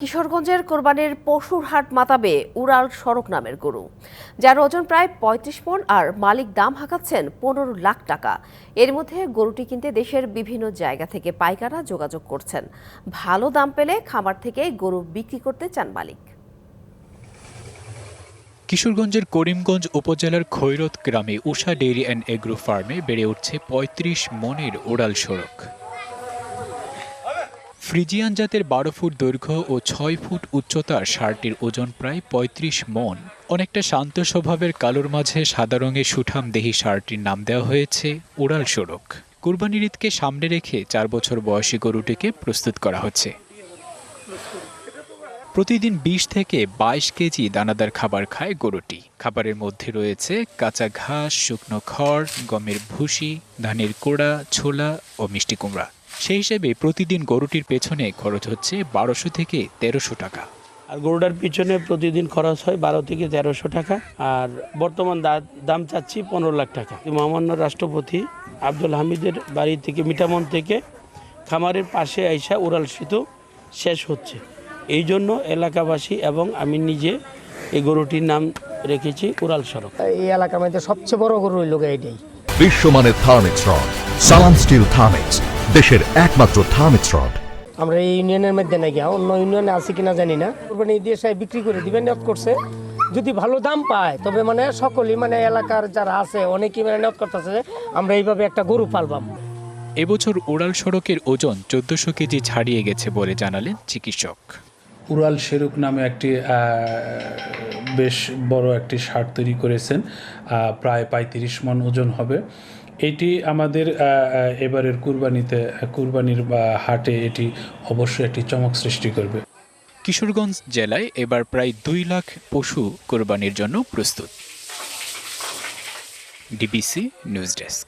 কিশোরগঞ্জের কোরবানির পশুর হাট মাতাবে উড়াল সড়ক নামের গরু, যার ওজন প্রায় ৩৫ মণ আর মালিক দাম হাঁকাচ্ছেন ১৫ লাখ টাকা। এর মধ্যে গরুটি কিনতে দেশের বিভিন্ন জায়গা থেকে পাইকাররা যোগাযোগ করছেন। ভালো দাম পেলে খামার থেকে গরু বিক্রি করতে চান মালিক। কিশোরগঞ্জের করিমগঞ্জ উপজেলার খৈরত গ্রামে উষা ডেইরি অ্যান্ড এগ্রো ফার্মে বেড়ে উঠছে ৩৫ মণের উড়াল সড়ক। ফ্রিজিয়ান জাতের ১২ ফুট দৈর্ঘ্য ও ৬ ফুট উচ্চতার ষাঁড়টির ওজন প্রায় ৩৫ মণ। অনেকটা শান্ত স্বভাবের কালোর মাঝে সাদা রঙের সুঠাম দেহি ষাঁড়টির নাম দেওয়া হয়েছে উড়াল সড়ক। কুরবানির ঈদকে সামনে রেখে ৪ বছর বয়সী গরুটিকে প্রস্তুত করা হচ্ছে। প্রতিদিন ২০ থেকে ২২ কেজি দানাদার খাবার খায় গরুটি। খাবারের মধ্যে রয়েছে কাঁচা ঘাস, শুকনো খড়, গমের ভুসি, ধানের কোড়া, ছোলা ও মিষ্টি কুমড়া। সেই হিসেবে প্রতিদিন গরুটির পেছনে খরচ হচ্ছে ১২০০ থেকে ১৩০০ টাকা। আর গরুটার পিছনে প্রতিদিন খরচ হয় ১২ থেকে ১৩০০ টাকা। আর বর্তমান দাম চাচ্ছি ১৫ লাখ টাকা। মহামান্য রাষ্ট্রপতি আব্দুল হামিদের বাড়ি থেকে মিঠামন থেকে খামারের পাশে আইসা উড়াল সেতু শেষ হচ্ছে। এই জন্য এলাকাবাসী এবং আমি নিজে এই গরুটির নাম রেখেছি উড়াল সড়ক। এই এলাকার মধ্যে সবচেয়ে বড় গরু হইল এটাই। বিশ্বমানের থার্মিক্স রড, সালাম স্টিল থার্মিক্স, দেশের একমাত্র থার্মিক্স রড। আমরা এই ইউনিয়নের মধ্যে নাকি অন্য ইউনিয়নে আছে কিনা জানি না, কোরবানি দিয়ে বিক্রি করে দিবেন নিয়ত করছে। যদি ভালো দাম পায় তবে সকলেই এলাকার যারা আছে অনেকেই নিয়ত করতেছে আমরা এইভাবে একটা গরু পালবাম। এবছর উড়াল সড়কের ওজন ১৪০০ কেজি ছাড়িয়ে গেছে বলে জানালেন চিকিৎসক। উড়াল শেরুক নামে একটি বেশ বড় একটি ষাঁড় তৈরি করেছেন, প্রায় ৩৫ মণ ওজন হবে। এটি আমাদের এবারের কুরবানির হাটে এটি অবশ্যই একটি চমক সৃষ্টি করবে। কিশোরগঞ্জ জেলায় এবার প্রায় ২ লাখ পশু কোরবানির জন্য প্রস্তুত। DBC news desk.